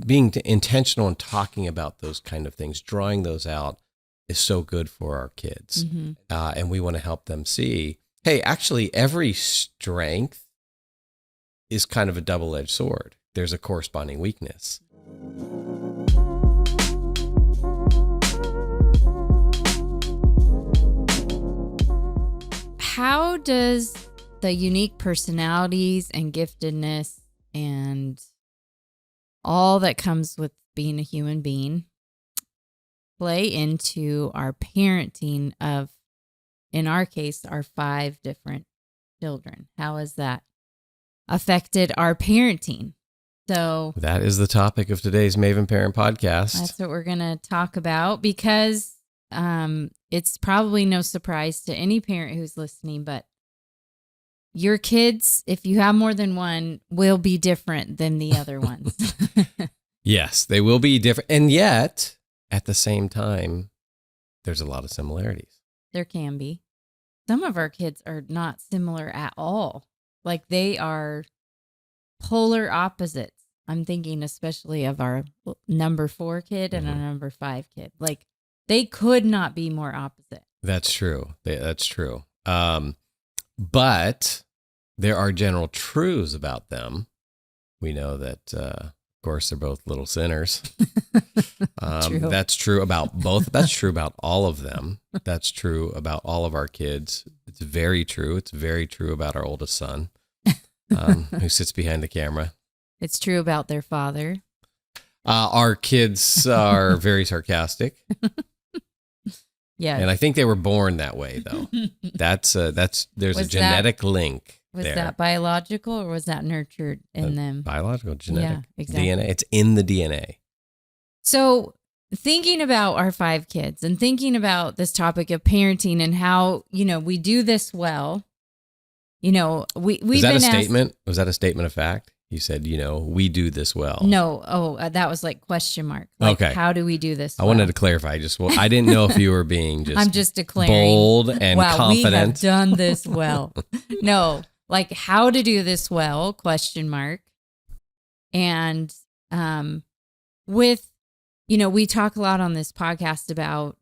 being intentional and talking about those kind of things, drawing those out is so good for our kids. Mm-hmm. And we want to help them see, hey, actually every strength is kind of a double-edged sword. There's a corresponding weakness. How does the unique personalities and giftedness and all that comes with being a human being play into our parenting of, in our case, our 5 different children? How has that affected our parenting? So that is the topic of today's Maven Parent Podcast. That's what we're going to talk about, because it's probably no surprise to any parent who's listening, but your kids, if you have more than one, will be different than the other ones. Yes, they will be different. And yet, at the same time, there's a lot of similarities. There can be. Some of our kids are not similar at all. Like, they are polar opposites. I'm thinking especially of our number 4 kid and our number 5 kid. Like, they could not be more opposite. That's true. That's true. But there are general truths about them. We know that, of course, they're both little sinners. True. That's true about both. That's true about all of them. That's true about all of our kids. It's very true. It's very true about our oldest son, who sits behind the camera. It's true about their father. Our kids are very sarcastic. Yeah. And I think they were born that way, though. There's a genetic link Was there. that biological, or was that nurtured in them? Biological, genetic, Yeah, exactly. DNA. It's in the DNA. So, thinking about our 5 kids and thinking about this topic of parenting and how, we do this well, we've Is that been a statement? Was that a statement of fact? You said, we do this well. No. That was like question mark. Like, okay. How do we do this I wanted to clarify. I didn't know if you were being I'm just declaring bold and confident. We have done this well. No, like, how to do this well, question mark. And with, we talk a lot on this podcast about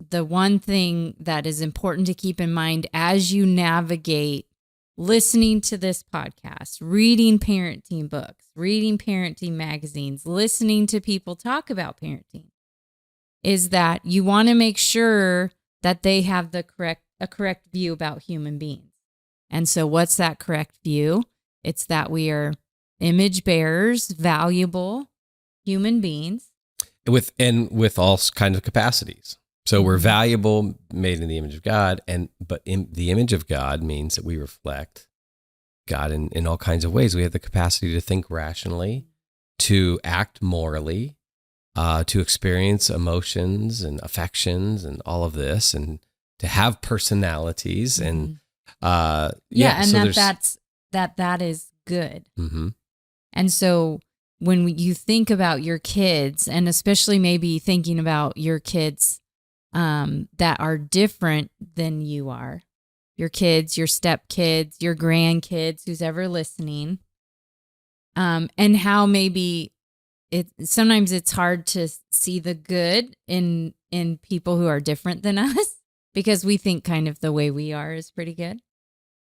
the one thing that is important to keep in mind as you navigate listening to this podcast, reading parenting books, reading parenting magazines, listening to people talk about parenting, is that you want to make sure that they have a correct view about human beings. And so what's that correct view? It's that we are image bearers, valuable human beings. With all kinds of capacities. So we're valuable, made in the image of God, but the image of God means that we reflect God in all kinds of ways. We have the capacity to think rationally, to act morally, to experience emotions and affections and all of this, and to have personalities and that is good. Mm-hmm. And so when you think about your kids, and especially maybe thinking about your kids that are different than you are, your kids, your stepkids, your grandkids, who's ever listening, and how maybe sometimes it's hard to see the good in people who are different than us, because we think kind of the way we are is pretty good.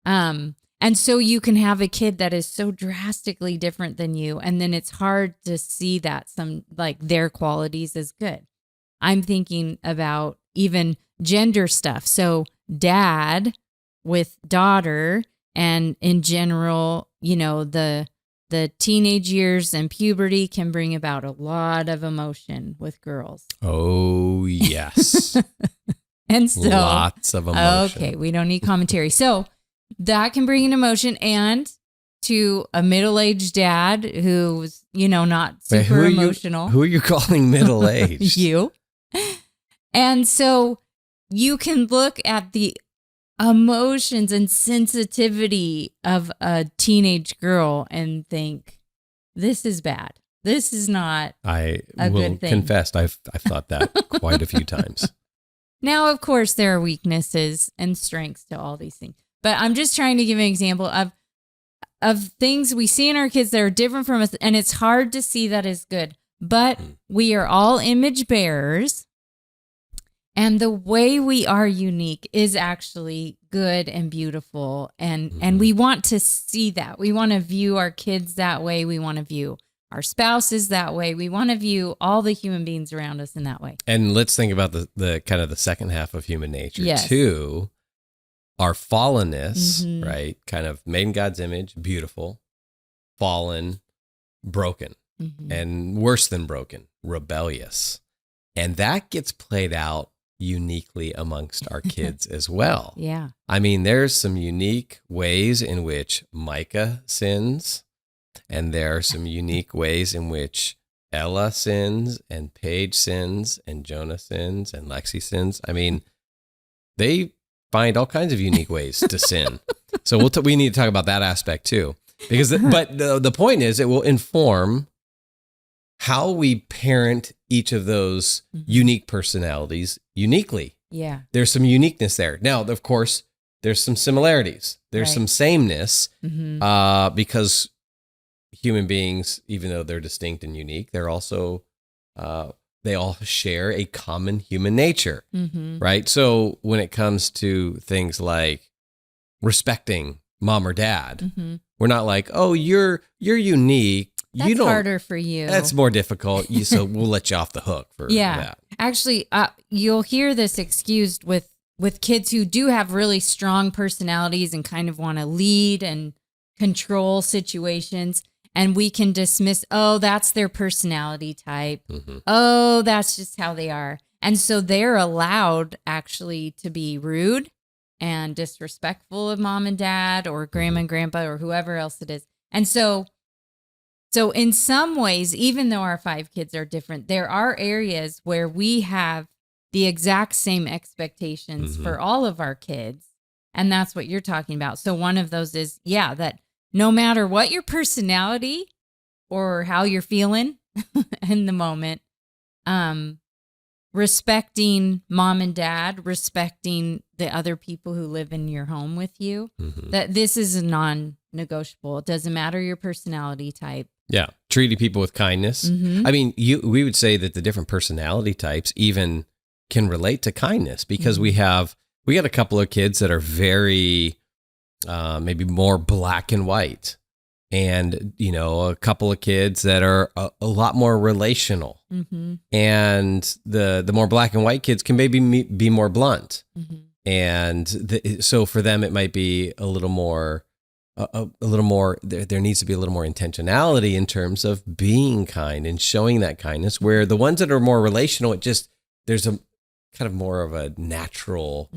And so you can have a kid that is so drastically different than you, and then it's hard to see that their qualities as good. I'm thinking about even gender stuff. So dad with daughter, and in general, the teenage years and puberty can bring about a lot of emotion with girls. Oh, yes. And so lots of emotion. Okay, we don't need commentary. So that can bring an emotion, and to a middle-aged dad who's, not super emotional. Who are you calling middle-aged? You. And so you can look at the emotions and sensitivity of a teenage girl and think, this is bad. This is not a good thing. Confess, I've thought that quite a few times. Now, of course, there are weaknesses and strengths to all these things. But I'm just trying to give an example of of things we see in our kids that are different from us, and it's hard to see that as good. But we are all image bearers, and the way we are unique is actually good and beautiful, and we want to see that. We want to view our kids that way. We want to view our spouses that way. We want to view all the human beings around us in that way. And let's think about the kind of the second half of human nature Yes. too. Our fallenness, right? Kind of made in God's image, beautiful, fallen, broken, and worse than broken, rebellious. And that gets played out uniquely amongst our kids as well. Yeah. I mean, there's some unique ways in which Micah sins, and there are some unique ways in which Ella sins, and Paige sins, and Jonah sins, and Lexi sins. I mean, they find all kinds of unique ways to sin. So we need to talk about that aspect too, because but the point is, it will inform how we parent each of those unique personalities uniquely. Yeah. There's some uniqueness there. Now, of course, there's some similarities. There's some sameness because human beings, even though they're distinct and unique, they're also they all share a common human nature, right? So when it comes to things like respecting mom or dad, we're not like, oh, you're unique. That's harder for you. That's more difficult. So we'll let you off the hook for that. Actually, you'll hear this excused with kids who do have really strong personalities and kind of want to lead and control situations. And we can dismiss, oh, that's their personality type. Oh, that's just how they are. And so they're allowed actually to be rude and disrespectful of mom and dad or grandma and grandpa or whoever else it is. And so in some ways, even though our 5 kids are different, there are areas where we have the exact same expectations for all of our kids. And that's what you're talking about. So one of those is, that no matter what your personality or how you're feeling in the moment, respecting mom and dad, respecting the other people who live in your home with you, that this is a non-negotiable. It doesn't matter your personality type. Yeah. Treating people with kindness. I mean, we would say that the different personality types even can relate to kindness because we got a couple of kids that are very maybe more black and white, and a couple of kids that are a lot more relational, and the more black and white kids can maybe be more blunt, and so for them it might be a little more there needs to be a little more intentionality in terms of being kind and showing that kindness, where the ones that are more relational, there's a kind of more of a natural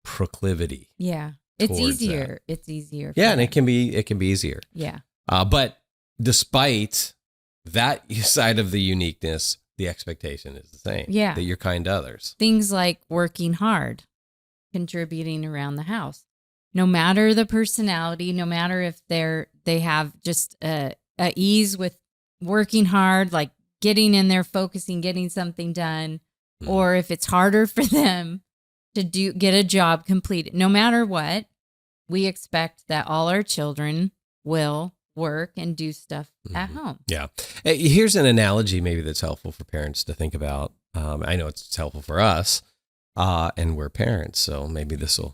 proclivity. Yeah. It's easier. That. It's easier. Yeah. And it can be easier. Yeah. But despite that side of the uniqueness, the expectation is the same. Yeah. That you're kind to others. Things like working hard, contributing around the house, no matter the personality, no matter if they have just a ease with working hard, like getting in there, focusing, getting something done, or if it's harder for them to get a job completed. No matter what, we expect that all our children will work and do stuff at home. Yeah. Here's an analogy maybe that's helpful for parents to think about. I know it's helpful for us, and we're parents, so maybe this will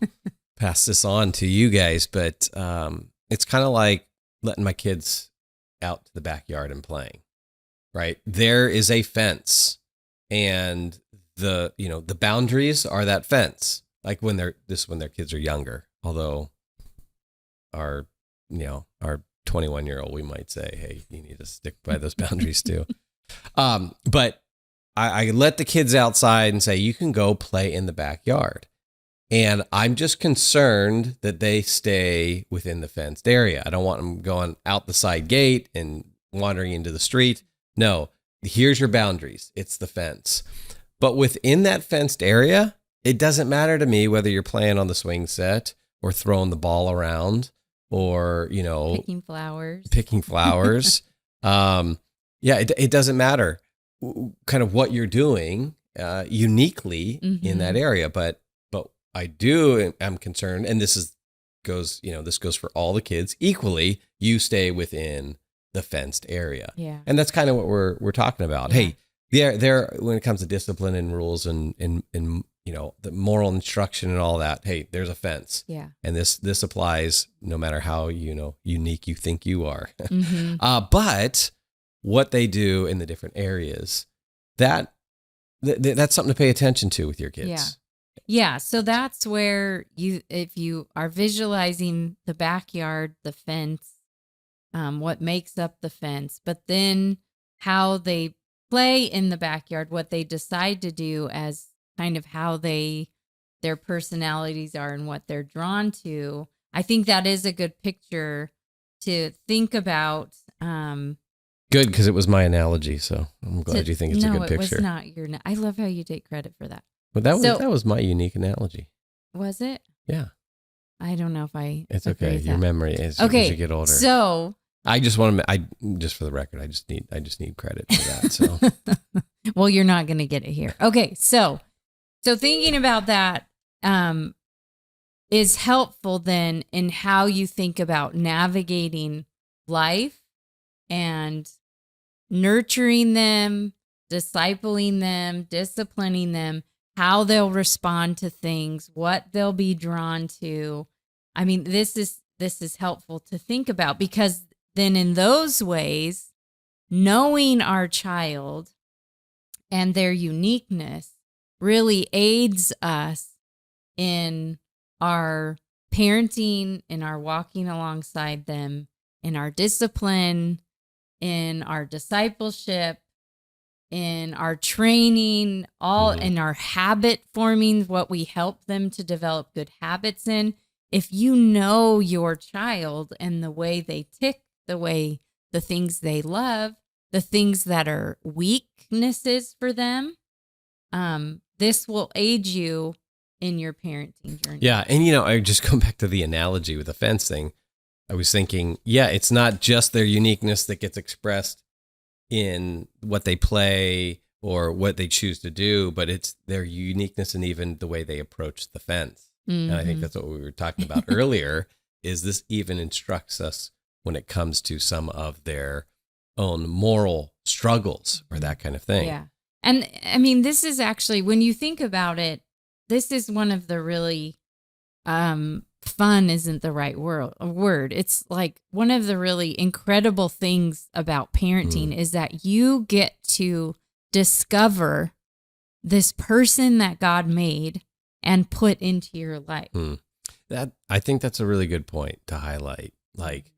pass this on to you guys, but it's kind of like letting my kids out to the backyard and playing, right? There is a fence, and the boundaries are that fence. Like when their kids are younger, although our 21-year-old, we might say, hey, you need to stick by those boundaries too. But I let the kids outside and say, you can go play in the backyard. And I'm just concerned that they stay within the fenced area. I don't want them going out the side gate and wandering into the street. No, here's your boundaries. It's the fence. But within that fenced area, it doesn't matter to me whether you're playing on the swing set or throwing the ball around or, picking flowers. It doesn't matter kind of what you're doing uniquely in that area. But I'm concerned, and this is goes, this goes for all the kids equally. You stay within the fenced area. Yeah. And that's kind of what we're talking about. Yeah. Hey, there when it comes to discipline and rules and the moral instruction and all that, hey, there's a fence. Yeah. And this applies no matter how, unique you think you are. Mm-hmm. But what they do in the different areas, that's something to pay attention to with your kids. Yeah. Yeah. So that's where if you are visualizing the backyard, the fence, what makes up the fence, but then how they play in the backyard, what they decide to do as kind of how their personalities are and what they're drawn to. I think that is a good picture to think about. Good, because it was my analogy, so I'm glad you think it's a good picture. No, it was not your. I love how you take credit for that. But that was my unique analogy. Was it? Yeah. I don't know if I. It's okay. Your memory is okay. As you get older. So I just want to. Just for the record, I just need credit for that. So. Well, you're not going to get it here. Okay, so thinking about that is helpful then in how you think about navigating life and nurturing them, discipling them, disciplining them, how they'll respond to things, what they'll be drawn to. I mean, this is helpful to think about, because then in those ways, knowing our child and their uniqueness really aids us in our parenting, in our walking alongside them, in our discipline, in our discipleship, in our training, in our habit forming, what we help them to develop good habits in. If you know your child and the way they tick, the things they love, the things that are weaknesses for them, this will aid you in your parenting journey. Yeah. And, I just go back to the analogy with the fence thing. I was thinking, it's not just their uniqueness that gets expressed in what they play or what they choose to do, but it's their uniqueness and even the way they approach the fence. Mm-hmm. And I think that's what we were talking about earlier, is this even instructs us when it comes to some of their own moral struggles or that kind of thing. Yeah. And I mean, this is actually, when you think about it, this is one of the really, fun isn't the right word. It's like one of the really incredible things about parenting is that you get to discover this person that God made and put into your life. I think that's a really good point to highlight. Like,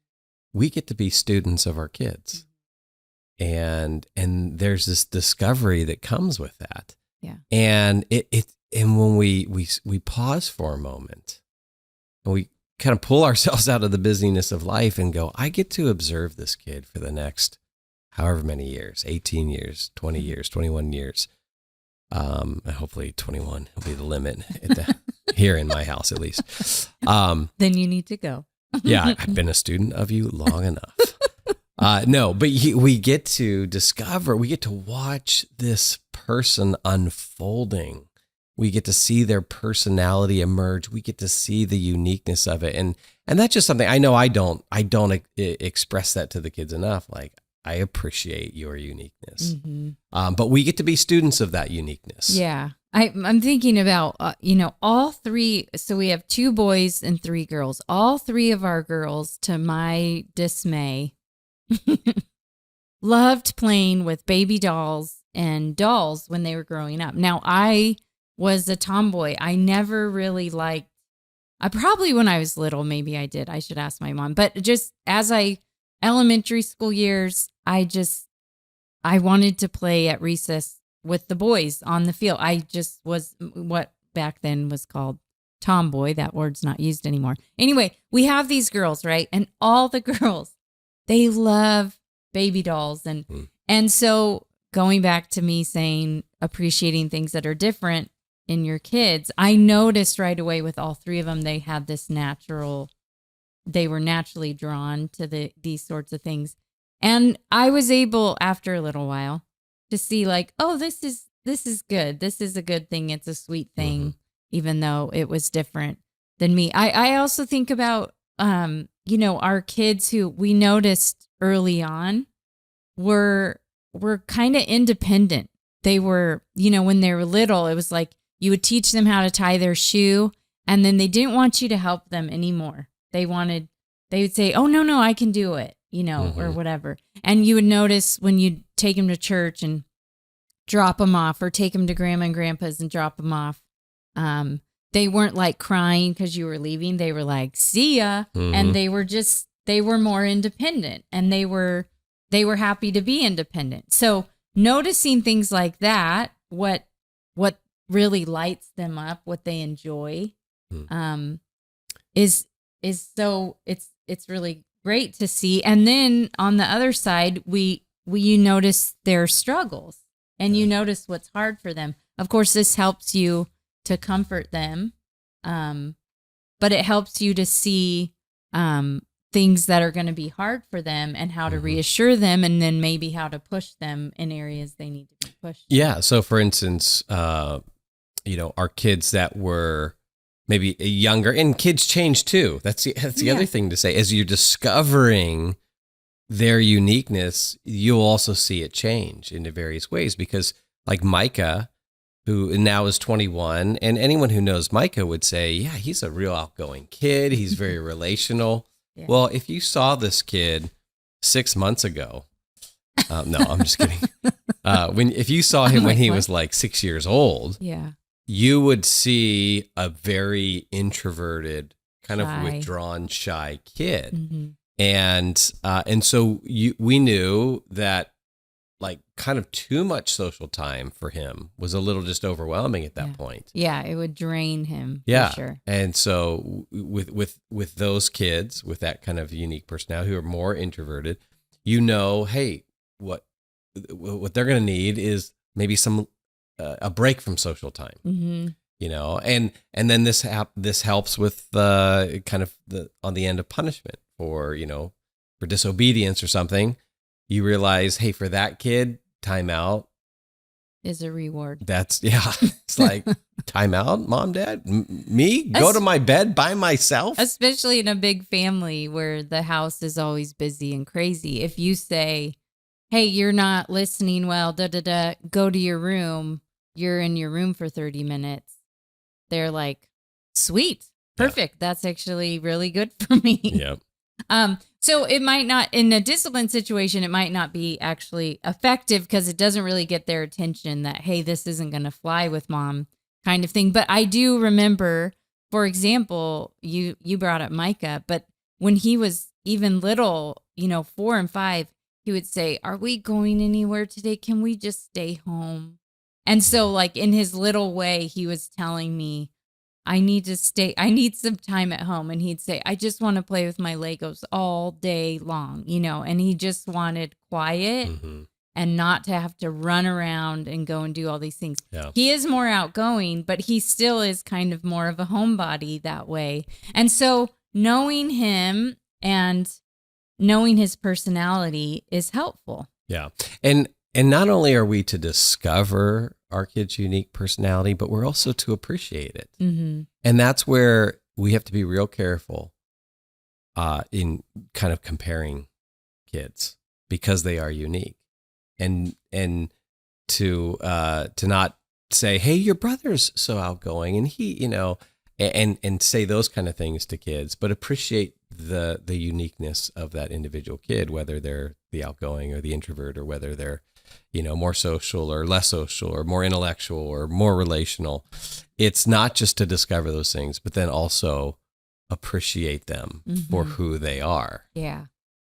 we get to be students of our kids. And there's this discovery that comes with that. Yeah. And and when we pause for a moment and we kind of pull ourselves out of the busyness of life and go, I get to observe this kid for the next however many years, 18 years, 20 years, 21 years. Hopefully 21 will be the limit here in my house, at least. Then you need to go. Yeah, I've been a student of you long enough. No, but we get to discover, we get to watch this person unfolding. We get to see their personality emerge. We get to see the uniqueness of it. And that's just something I know I don't express that to the kids enough. Like, I appreciate your uniqueness. Mm-hmm. But we get to be students of that uniqueness. Yeah. I'm thinking about, all three. So we have 2 boys and 3 girls. All 3 of our girls, to my dismay, loved playing with baby dolls and dolls when they were growing up. Now, I was a tomboy. I never really liked, probably when I was little, maybe I did. I should ask my mom. But just elementary school years, I wanted to play at recess with the boys on the field. I just was what back then was called tomboy. That word's not used anymore. Anyway, we have these girls, right? And all the girls, they love baby dolls. And so going back to me saying, appreciating things that are different in your kids, I noticed right away with all 3 of them, they had this they were naturally drawn to these sorts of things. And I was able, after a little while, to see like, oh, this is good. This is a good thing. It's a sweet thing, even though it was different. than me. I also think about, our kids who we noticed early on were kind of independent. They were, when they were little, it was like you would teach them how to tie their shoe, and then they didn't want you to help them anymore. They would say, "Oh, no, I can do it," or whatever. And you would notice when you take them to church and drop them off, or take them to grandma and grandpa's and drop them off, they weren't like crying because you were leaving. They were like, "See ya," and they were more independent, and they were happy to be independent. So noticing things like that, what really lights them up, what they enjoy, is so it's really great to see. And then on the other side, you notice their struggles, and you notice what's hard for them. Of course, this helps you to comfort them, but it helps you to see things that are going to be hard for them, and how to reassure them, and then maybe how to push them in areas they need to be pushed. Yeah. So for instance, our kids that were maybe younger, and kids change too. That's the other thing to say. As you're discovering their uniqueness, you'll also see it change in various ways, because like Micah, who now is 21, and anyone who knows Micah would say, yeah, he's a real outgoing kid. He's very relational. Yeah. Well, if you saw this kid 6 months ago, no, I'm just kidding. If you saw him when he was like 6 years old, you would see a very introverted, kind of withdrawn, shy kid. And so we knew that like kind of too much social time for him was a little just overwhelming at that point. Yeah, it would drain him. Yeah, for sure. And so with those kids with that kind of unique personality who are more introverted, hey, what they're going to need is maybe some a break from social time. And then this helps with kind of on the end of punishment for disobedience or something. You realize, hey, for that kid, timeout is a reward. It's like, timeout, mom, dad, me go to my bed by myself. Especially in a big family where the house is always busy and crazy. If you say, hey, you're not listening well, go to your room. You're in your room for 30 minutes. They're like, sweet, perfect. Yeah. That's actually really good for me. Yep. So it might not, in a discipline situation, it might not be actually effective because it doesn't really get their attention that, hey, this isn't going to fly with mom kind of thing. But I do remember, for example, you brought up Micah, but when he was even little, 4 and 5, he would say, are we going anywhere today? Can we just stay home? And so like in his little way, he was telling me, I need some time at home. And he'd say, I just want to play with my Legos all day long, and he just wanted quiet and not to have to run around and go and do all these things. Yeah. He is more outgoing, but he still is kind of more of a homebody that way. And so knowing him and knowing his personality is helpful. Yeah. And not only are we to discover our kid's unique personality, but we're also to appreciate it. And that's where we have to be real careful in kind of comparing kids because they are unique. And to not say, hey, your brother's so outgoing and he, and say those kind of things to kids, but appreciate the uniqueness of that individual kid, whether they're the outgoing or the introvert, or whether they're more social or less social or more intellectual or more relational. It's not just to discover those things, but then also appreciate them for who they are. Yeah.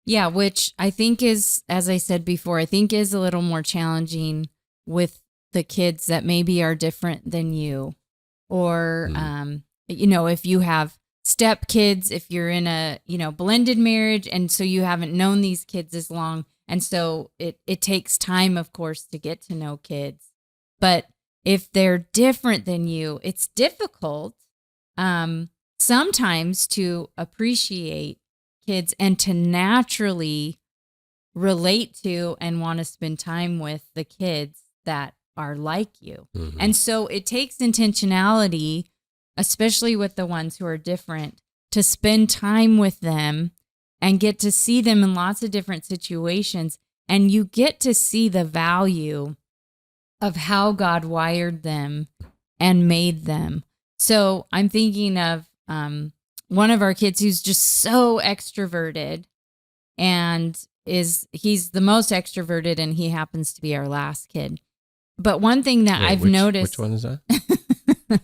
Yeah. Which I think is, as I said before, is a little more challenging with the kids that maybe are different than you, or, if you have step kids, if you're in a, blended marriage. And so you haven't known these kids as long. And so it takes time, of course, to get to know kids. But if they're different than you, it's difficult sometimes to appreciate kids and to naturally relate to and want to spend time with the kids that are like you. And so it takes intentionality especially with the ones who are different, to spend time with them and get to see them in lots of different situations. And you get to see the value of how God wired them and made them. So I'm thinking of one of our kids who's just so extroverted, and he's the most extroverted, and he happens to be our last kid. But one thing that I've noticed... Which one is that?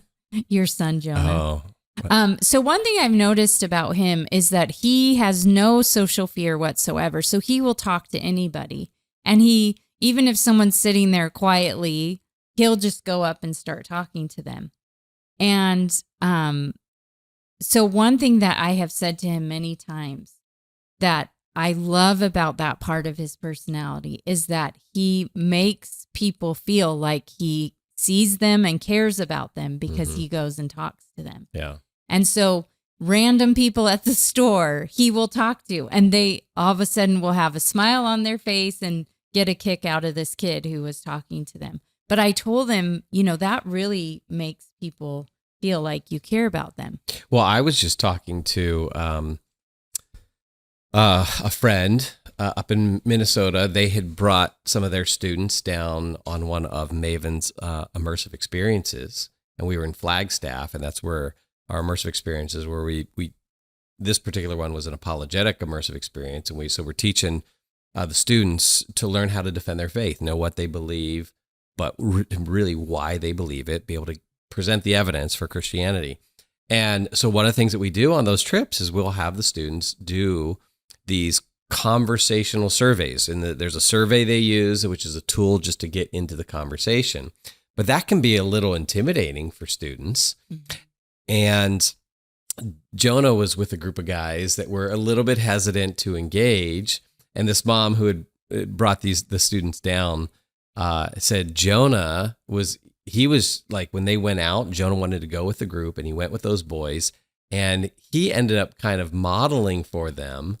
Your son, Jonah. Oh. So one thing I've noticed about him is that he has no social fear whatsoever. So he will talk to anybody. And even if someone's sitting there quietly, he'll just go up and start talking to them. And so one thing that I have said to him many times that I love about that part of his personality is that he makes people feel like he sees them and cares about them because he goes and talks to them. Yeah. And so random people at the store, he will talk to, and they all of a sudden will have a smile on their face and get a kick out of this kid who was talking to them. But I told him, that really makes people feel like you care about them. Well, I was just talking to a friend up in Minnesota. They had brought some of their students down on one of Maven's immersive experiences, and we were in Flagstaff, and that's where our immersive experiences where we this particular one was an apologetic immersive experience, and we're teaching the students to learn how to defend their faith, know what they believe, but really why they believe it, be able to present the evidence for Christianity. And so one of the things that we do on those trips is we'll have the students do these conversational surveys. And there's a survey they use, which is a tool just to get into the conversation. But that can be a little intimidating for students. Mm-hmm. And Jonah was with a group of guys that were a little bit hesitant to engage. And this mom who had brought the students down said Jonah was like, when they went out, Jonah wanted to go with the group, and he went with those boys, and he ended up kind of modeling for them.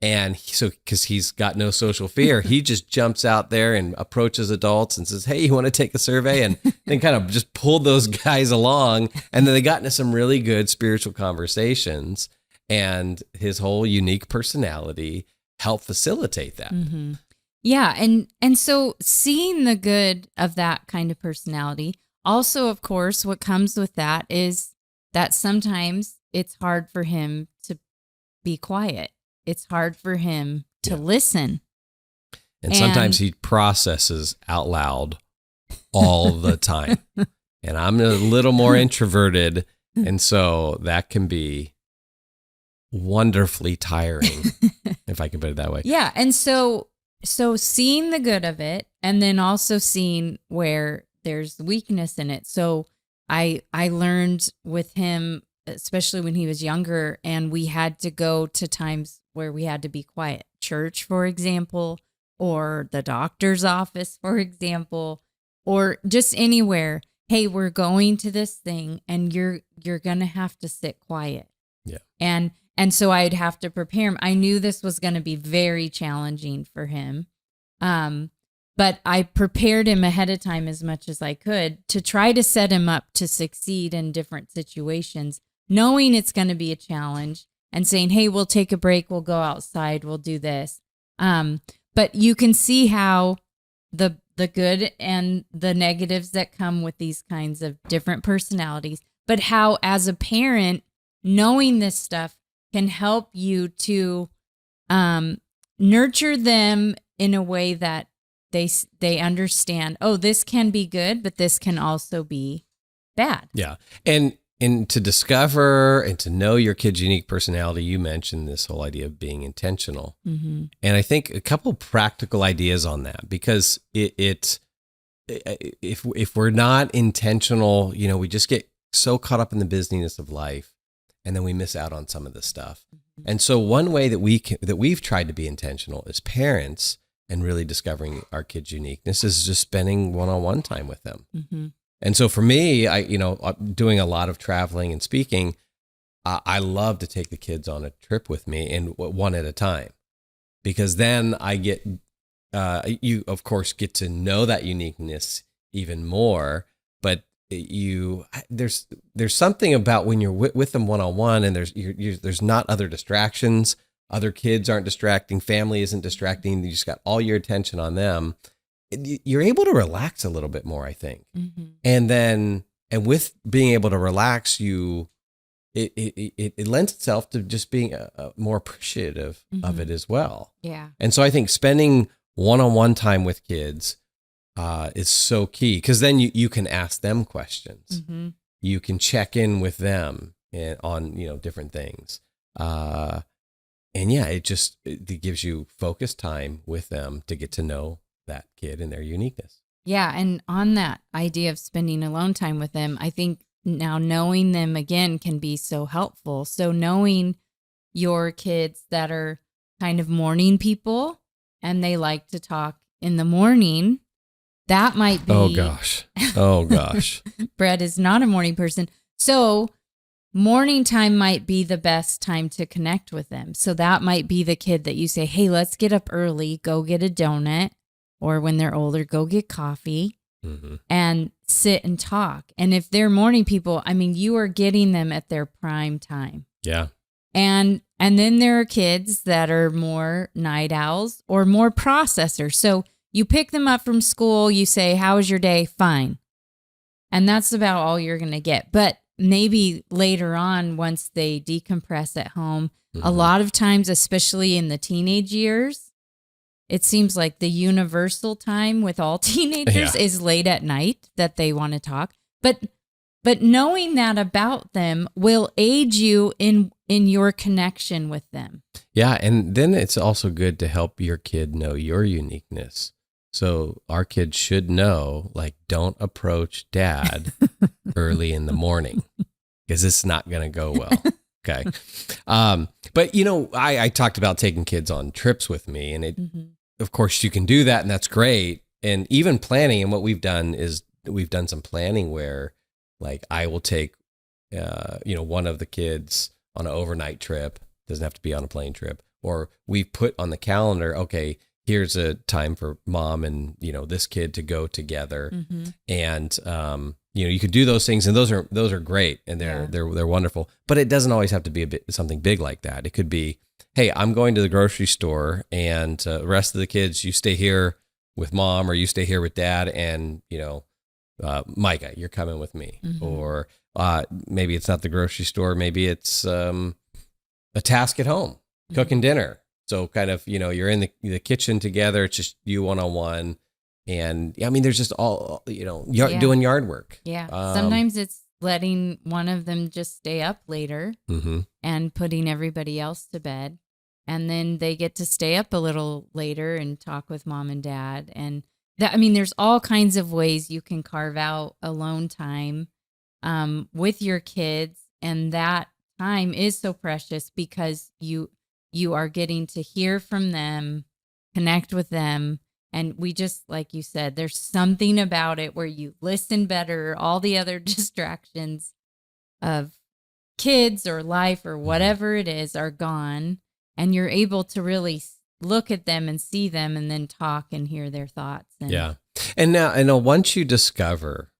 And so, because he's got no social fear, he just jumps out there and approaches adults and says, "Hey, you want to take a survey?" And then kind of just pulled those guys along. And then they got into some really good spiritual conversations, and his whole unique personality helped facilitate that. Mm-hmm. Yeah. And so seeing the good of that kind of personality, also, of course, what comes with that is that sometimes it's hard for him to be quiet. It's hard for him to listen. And sometimes he processes out loud all the time. And I'm a little more introverted. And so that can be wonderfully tiring, if I can put it that way. Yeah. And so seeing the good of it, and then also seeing where there's weakness in it. So I learned with him, especially when he was younger, and we had to go to times where we had to be quiet. Church, for example, or the doctor's office, for example, or just anywhere. Hey, we're going to this thing, and you're going to have to sit quiet. Yeah. And so I'd have to prepare him. I knew this was going to be very challenging for him. But I prepared him ahead of time as much as I could to try to set him up to succeed in different situations, knowing it's going to be a challenge and saying, hey, we'll take a break. We'll go outside. We'll do this. But you can see how the good and the negatives that come with these kinds of different personalities, but how as a parent, knowing this stuff can help you to nurture them in a way that they understand, oh, this can be good, but this can also be bad. Yeah. And to discover and to know your kid's unique personality, you mentioned this whole idea of being intentional. Mm-hmm. And I think a couple practical ideas on that, because if we're not intentional, we just get so caught up in the busyness of life, and then we miss out on some of this stuff. Mm-hmm. And so one way that we've tried to be intentional as parents and really discovering our kids' uniqueness is just spending one-on-one time with them. Mm-hmm. And so for me, doing a lot of traveling and speaking, I love to take the kids on a trip with me, and one at a time, because then I get, you of course get to know that uniqueness even more. But there's something about when you're with them one-on-one, and there's not other distractions. Other kids aren't distracting. Family isn't distracting. You just got all your attention on them. You're able to relax a little bit more, I think. And with being able to relax, it lends itself to just being more appreciative of it as well. Yeah. And so I think spending one-on-one time with kids is so key, because then you can ask them questions. You can check in with them on different things. And yeah, it gives you focused time with them to get to know that kid and their uniqueness. Yeah. And on that idea of spending alone time with them, I think now knowing them again can be so helpful. So knowing your kids that are kind of morning people and they like to talk in the morning, that might be... Oh, gosh. Brett is not a morning person. So morning time might be the best time to connect with them. So that might be the kid that you say, hey, let's get up early, go get a donut. Or when they're older, go get coffee and sit and talk. And if they're morning people, I mean, you are getting them at their prime time. Yeah. And then there are kids that are more night owls or more processors. So you pick them up from school, you say, how was your day? Fine. And that's about all you're going to get. But maybe later on, once they decompress at home, a lot of times, especially in the teenage years, it seems like the universal time with all teenagers is late at night that they want to talk. But knowing that about them will aid you in your connection with them. Yeah, and then it's also good to help your kid know your uniqueness. So our kids should know, like, don't approach dad early in the morning, because it's not going to go well. Okay. But, I talked about taking kids on trips with me, and of course you can do that, and that's great. And even planning, and what we've done is we've done some planning where, like, I will take, one of the kids on an overnight trip. Doesn't have to be on a plane trip. Or we put on the calendar, okay, here's a time for mom and, this kid to go together. And, you could do those things, and those are great, and they're wonderful. But it doesn't always have to be something big like that. It could be, hey, I'm going to the grocery store, and the rest of the kids, you stay here with mom, or you stay here with dad, and Micah, you're coming with me. Or maybe it's not the grocery store, maybe it's a task at home, cooking dinner. So kind of, you're in the kitchen together. It's just you one-on-one. And I mean, there's just all, doing yard work. Yeah. Sometimes it's letting one of them just stay up later and putting everybody else to bed. And then they get to stay up a little later and talk with mom and dad. And there's all kinds of ways you can carve out alone time with your kids. And that time is so precious because you are getting to hear from them, connect with them. And we just, like you said, there's something about it where you listen better. All the other distractions of kids or life or whatever it is are gone. And you're able to really look at them and see them and then talk and hear their thoughts. Yeah. And now once you discover,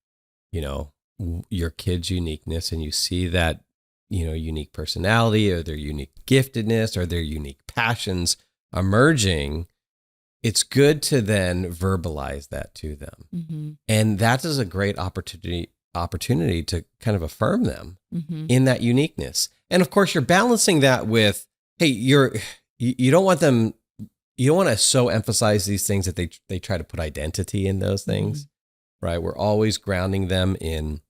your kid's uniqueness, and you see that, unique personality or their unique giftedness or their unique passions emerging, it's good to then verbalize that to them. And that is a great opportunity to kind of affirm them in that uniqueness. And of course, you're balancing that with, hey, you don't want them, you don't want to so emphasize these things that they try to put identity in those things, right? We're always grounding them in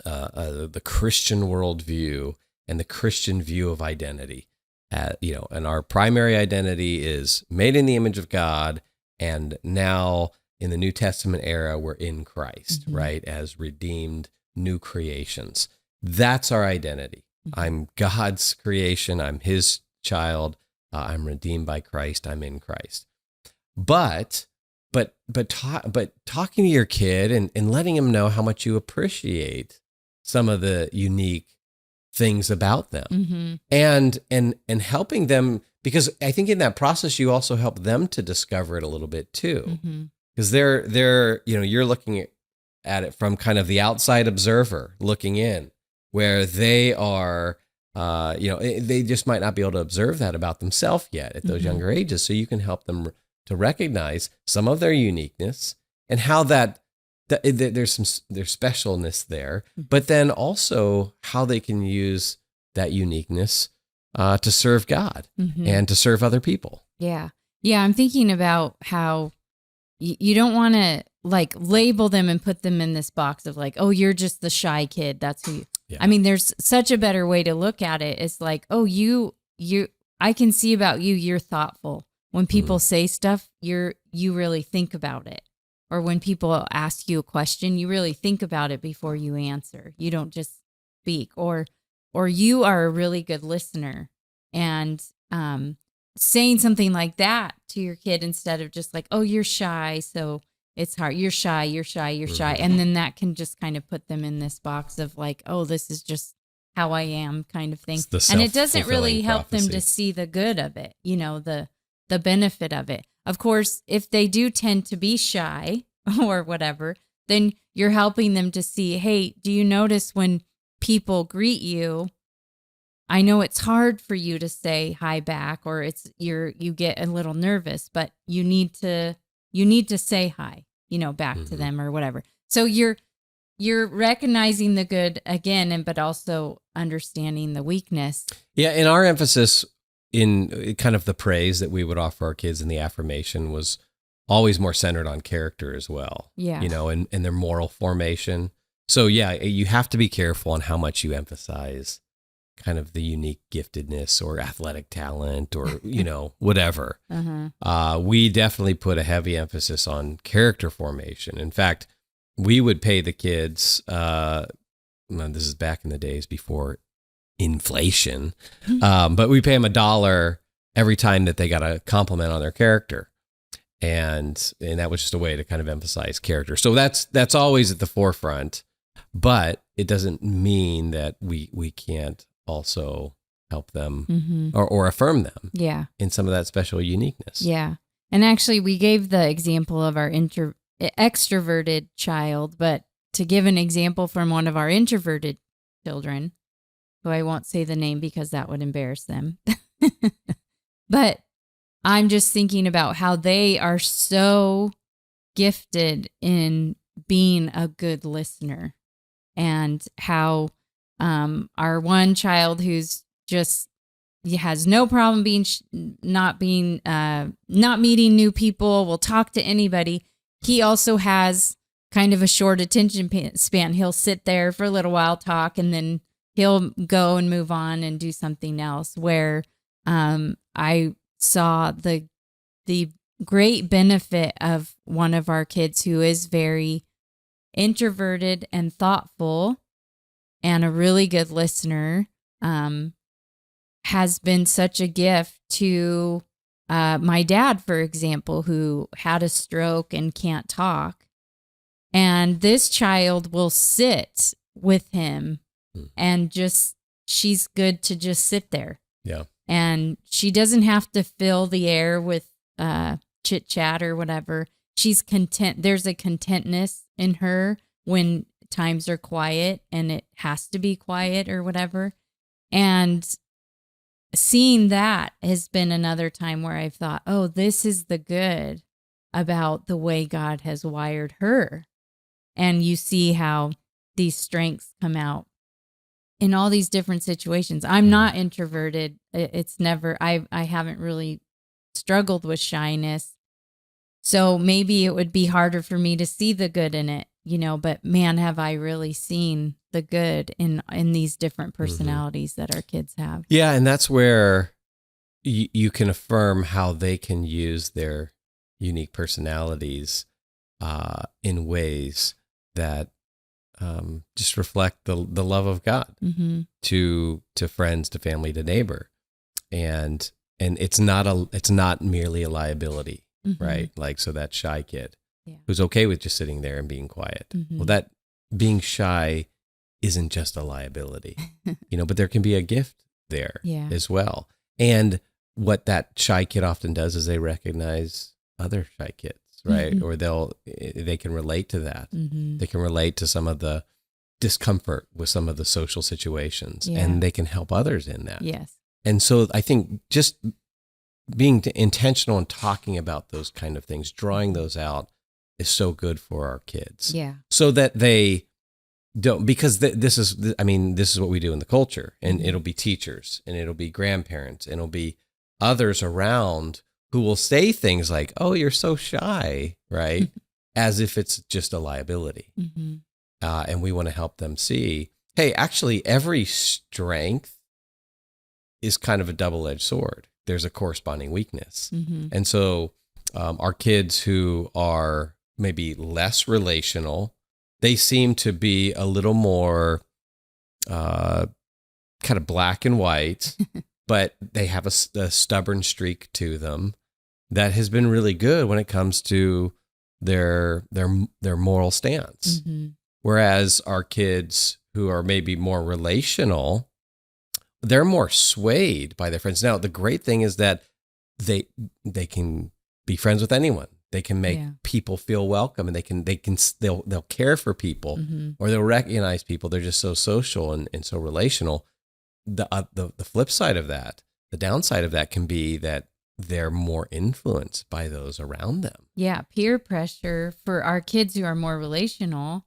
the Christian worldview and the Christian view of identity. And our primary identity is made in the image of God. And now in the New Testament era, we're in Christ, right? As redeemed new creations. That's our identity. I'm God's creation. I'm his child. I'm redeemed by Christ. I'm in Christ. But talking to your kid and letting him know how much you appreciate some of the unique things about them, and helping them, because I think in that process you also help them to discover it a little bit too, because they're you're looking at it from kind of the outside observer looking in, where they are, they just might not be able to observe that about themselves yet at those younger ages. So you can help them to recognize some of their uniqueness and how there's specialness there, but then also how they can use that uniqueness to serve God and to serve other people. Yeah. Yeah. I'm thinking about how you don't want to like label them and put them in this box of like, oh, you're just the shy kid. That's who you, I mean, there's such a better way to look at it. It's like, oh, I can see about you, you're thoughtful. When people say stuff, you really think about it. Or when people ask you a question, you really think about it before you answer. You don't just speak. Or you are a really good listener. And saying something like that to your kid instead of just like, oh, you're shy, so it's hard. You're shy. And then that can just kind of put them in this box of like, oh, this is just how I am kind of thing. And it doesn't really help them to see the good of it, the benefit of it. Of course, if they do tend to be shy or whatever, then you're helping them to see, hey, do you notice when people greet you, I know it's hard for you to say hi back, or you get a little nervous, but you need to say hi, back to them or whatever. So you're recognizing the good again, but also understanding the weakness. Yeah, and our emphasis in kind of the praise that we would offer our kids in the affirmation was always more centered on character as well. Yeah. And their moral formation. So yeah, you have to be careful on how much you emphasize kind of the unique giftedness or athletic talent or, whatever. We definitely put a heavy emphasis on character formation. In fact, we would pay the kids, this is back in the days before inflation, but we pay them $1 every time that they got a compliment on their character. And that was just a way to kind of emphasize character. So that's always at the forefront, but it doesn't mean that we can't also help them or affirm them in some of that special uniqueness. Yeah. And actually, we gave the example of our extroverted child, but to give an example from one of our introverted children, who I won't say the name because that would embarrass them. But I'm just thinking about how they are so gifted in being a good listener, and how our one child who's just has no problem being not meeting new people, will talk to anybody. He also has kind of a short attention span. He'll sit there for a little while, talk, and then he'll go and move on and do something else. Where I saw the great benefit of one of our kids who is very introverted and thoughtful and a really good listener, has been such a gift to my dad, for example, who had a stroke and can't talk. And this child will sit with him and she's good to just sit there. Yeah. And she doesn't have to fill the air with chit chat or whatever. She's content. There's a contentness in her when times are quiet and it has to be quiet or whatever. And seeing that has been another time where I've thought, oh, this is the good about the way God has wired her. And you see how these strengths come out in all these different situations. I'm not introverted. It's never, I haven't really struggled with shyness. So maybe it would be harder for me to see the good in it, but man, have I really seen the good in these different personalities that our kids have. Yeah. And that's where you can affirm how they can use their unique personalities in ways that just reflect the love of God to friends, to family, to neighbor. And it's not merely a liability, right? Like, so that shy kid who's okay with just sitting there and being quiet. Well, that being shy isn't just a liability, but there can be a gift there as well. And what that shy kid often does is they recognize other shy kids, right? Or they can relate to that. They can relate to some of the discomfort with some of the social situations, and they can help others in that. Yes. And so I think just being intentional and talking about those kind of things, drawing those out, is so good for our kids. Yeah. So that they don't, because this is what we do in the culture, and it'll be teachers, and it'll be grandparents, and it'll be others around who will say things like, "Oh, you're so shy," right? As if it's just a liability. And we want to help them see, hey, actually, every strength is kind of a double-edged sword. There's a corresponding weakness. And so our kids who are maybe less relational, they seem to be a little more kind of black and white, but they have a stubborn streak to them that has been really good when it comes to their moral stance. Whereas our kids who are maybe more relational, they're more swayed by their friends. Now, the great thing is that they can be friends with anyone. They can make people feel welcome, and they'll care for people, or they'll recognize people. They're just so social and so relational. The flip side of that, the downside of that, can be that they're more influenced by those around them. Yeah, peer pressure for our kids who are more relational.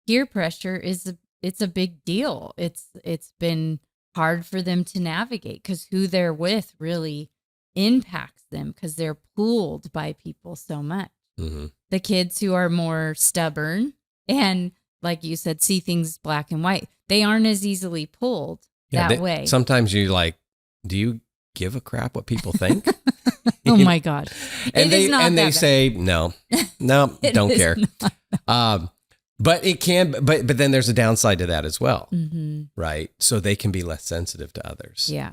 Peer pressure it's a big deal. It's been hard for them to navigate because who they're with really impacts them because they're pulled by people so much. The kids who are more stubborn and, like you said, see things black and white, they aren't as easily pulled that way. Sometimes you do you give a crap what people think? Oh my God. And they say, no, don't care. But it can, but then there's a downside to that as well, right? So they can be less sensitive to others. Yeah.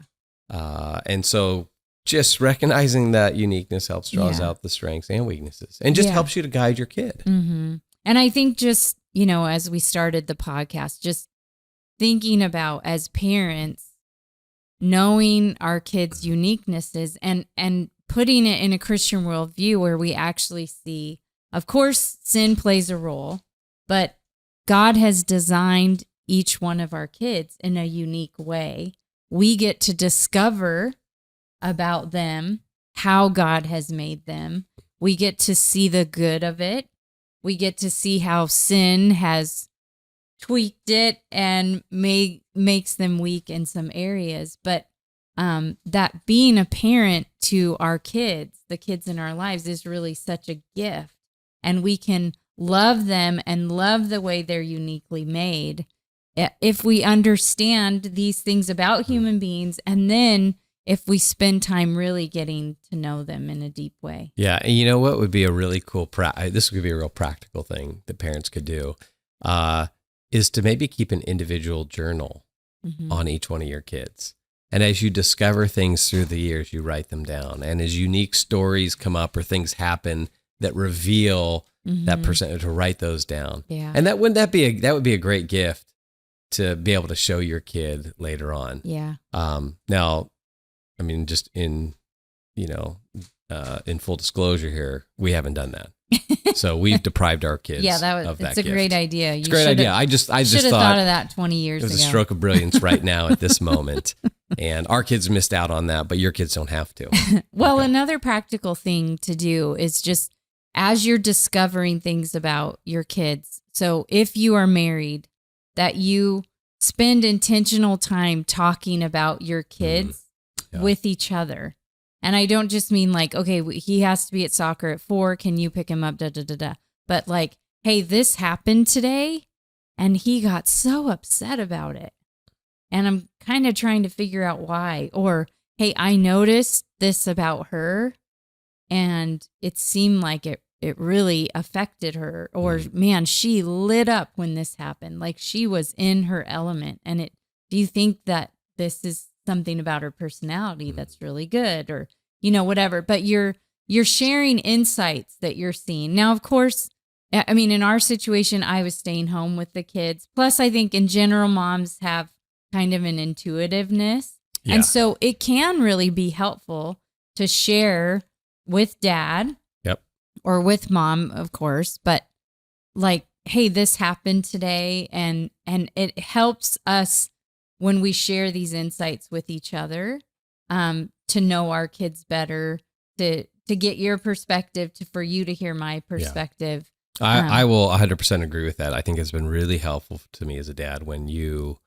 And so just recognizing that uniqueness draws out the strengths and weaknesses, and just helps you to guide your kid. And I think just, as we started the podcast, just thinking about as parents, knowing our kids' uniquenesses and putting it in a Christian worldview where we actually see, of course, sin plays a role, but God has designed each one of our kids in a unique way. We get to discover about them how God has made them. We get to see the good of it. We get to see how sin has tweaked it and makes them weak in some areas. But that being a parent to our kids, the kids in our lives, is really such a gift. And we can love them and love the way they're uniquely made if we understand these things about human beings, and then if we spend time really getting to know them in a deep way. Yeah. And you know what would be a really cool, this could be a real practical thing that parents could do, is to maybe keep an individual journal on each one of your kids. And as you discover things through the years, you write them down. And as unique stories come up or things happen that reveal that person, to write those down. Yeah. And that would be a great gift to be able to show your kid later on. Yeah. Now, I mean, just in full disclosure here, we haven't done that. So we've deprived our kids of that it's a gift. Great idea. It's a great idea. I just thought of that 20 years ago. It was a stroke of brilliance right now at this moment. And our kids missed out on that, but your kids don't have to. Well, another practical thing to do is just as you're discovering things about your kids. So if you are married, that you spend intentional time talking about your kids with each other. And I don't just mean like, okay, he has to be at soccer at 4. Can you pick him up? But like, hey, this happened today and he got so upset about it. And I'm kind of trying to figure out why. Or, hey, I noticed this about her and it seemed like it really affected her. Or, man, she lit up when this happened. Like she was in her element. And do you think that this is something about her personality that's really good, or whatever, but you're sharing insights that you're seeing. Now, of course, I mean, in our situation, I was staying home with the kids. Plus, I think in general, moms have kind of an intuitiveness. Yeah. And so it can really be helpful to share with dad or with mom, of course, but like, hey, this happened today. And it helps us when we share these insights with each other, to know our kids better, to get your perspective, for you to hear my perspective. I will 100% agree with that. I think it's been really helpful to me as a dad when you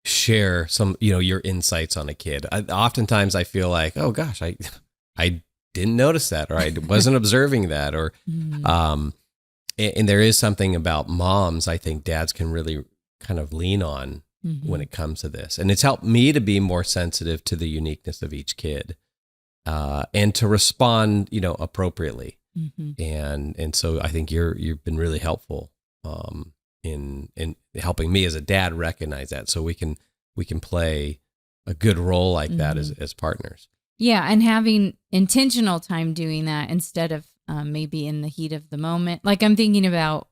share some, your insights on a kid. Oftentimes I feel like, oh gosh, I didn't notice that, or I wasn't observing that, or, and there is something about moms I think dads can really kind of lean on when it comes to this. And it's helped me to be more sensitive to the uniqueness of each kid, and to respond, appropriately. And so I think you've been really helpful, in helping me as a dad recognize that, so we can play a good role like that as partners. Yeah, and having intentional time doing that instead of maybe in the heat of the moment. Like, I'm thinking about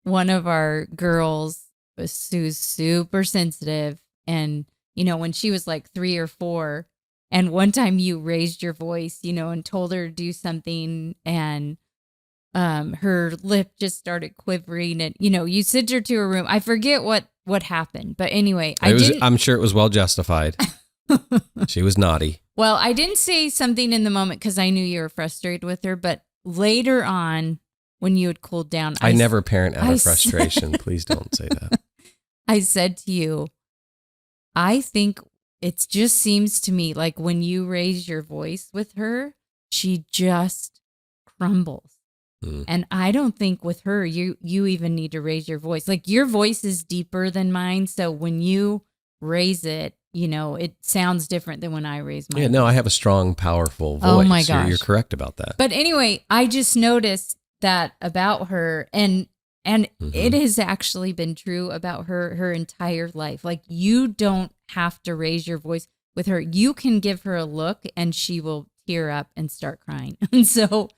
one of our girls who's super sensitive, and when she was like 3 or 4, and one time you raised your voice, and told her to do something, and her lip just started quivering, and you sent her to her room. I forget what happened, but anyway, I'm sure it was well justified. She was naughty. Well, I didn't say something in the moment because I knew you were frustrated with her, but later on, when you had cooled down, I never parent out of frustration. Please don't say that. I said to you, I think it just seems to me like when you raise your voice with her, she just crumbles. And I don't think with her, you even need to raise your voice. Like, your voice is deeper than mine. So when you raise it, it sounds different than when I raise mine. Yeah, no, I have a strong, powerful voice. Oh my gosh. You're correct about that. But anyway, I just noticed that about her, and it has actually been true about her entire life. Like, you don't have to raise your voice with her. You can give her a look and she will tear up and start crying. And so,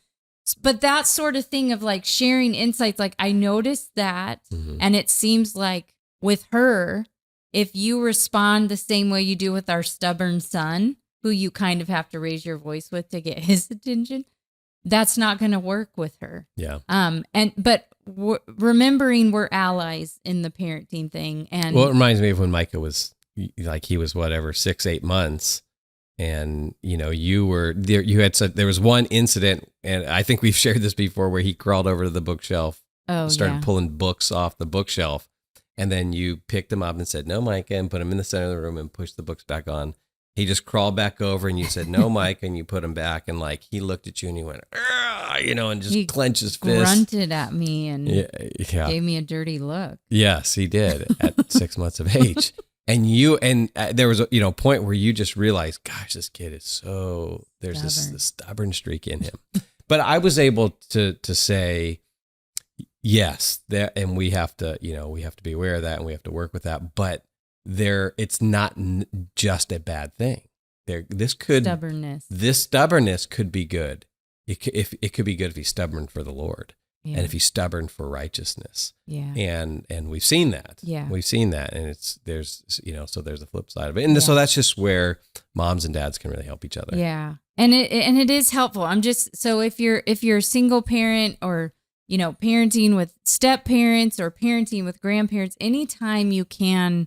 but that sort of thing of like sharing insights, like I noticed that, and it seems like with her, if you respond the same way you do with our stubborn son, who you kind of have to raise your voice with to get his attention, that's not going to work with her. Yeah. But remembering we're allies in the parenting thing. And well, it reminds me of when Micah was like, he was 6-8 months. And, you were there, there was one incident, and I think we've shared this before, where he crawled over to the bookshelf, started pulling books off the bookshelf. And then you picked him up and said, "No, Micah," and put him in the center of the room and pushed the books back on. He just crawled back over, and you said, "No, Micah," and you put him back. And like, he looked at you and he went, and just clenched his fist. Grunted at me and gave me a dirty look. Yes, he did at 6 months of age. And there was a point where you just realized, gosh, this kid is there's this stubborn streak in him. But I was able to say, yes, and we have to be aware of that, and we have to work with that. But it's not just a bad thing. This stubbornness could be good. It could be good if he's stubborn for the Lord, and if he's stubborn for righteousness. Yeah. And we've seen that. Yeah. We've seen that, and there's a flip side of it, and so that's just where moms and dads can really help each other. Yeah, and it is helpful. I'm just so if you're a single parent, or parenting with step parents or parenting with grandparents, anytime you can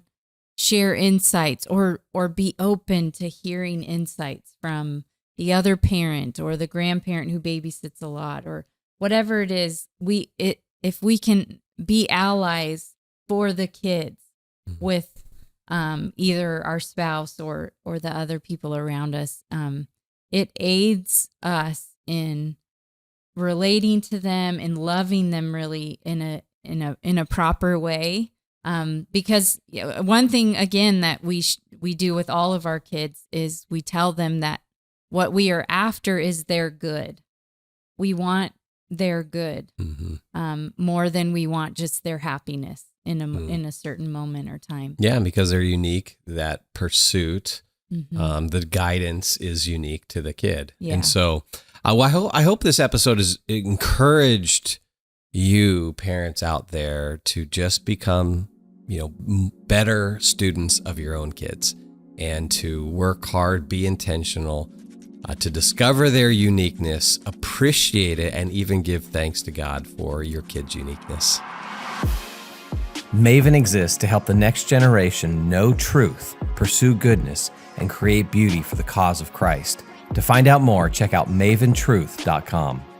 share insights or be open to hearing insights from the other parent or the grandparent who babysits a lot or whatever it is, if we can be allies for the kids with either our spouse or the other people around us, it aids us in relating to them and loving them really in a proper way. Because one thing again that we do with all of our kids is we tell them that what we are after is their good. We want their good more than we want just their happiness in a certain moment or time. Yeah, because they're unique. That pursuit, the guidance is unique to the kid, and so. I hope this episode has encouraged you parents out there to just become, better students of your own kids, and to work hard, be intentional, to discover their uniqueness, appreciate it, and even give thanks to God for your kid's uniqueness. Maven exists to help the next generation know truth, pursue goodness, and create beauty for the cause of Christ. To find out more, check out maventruth.com.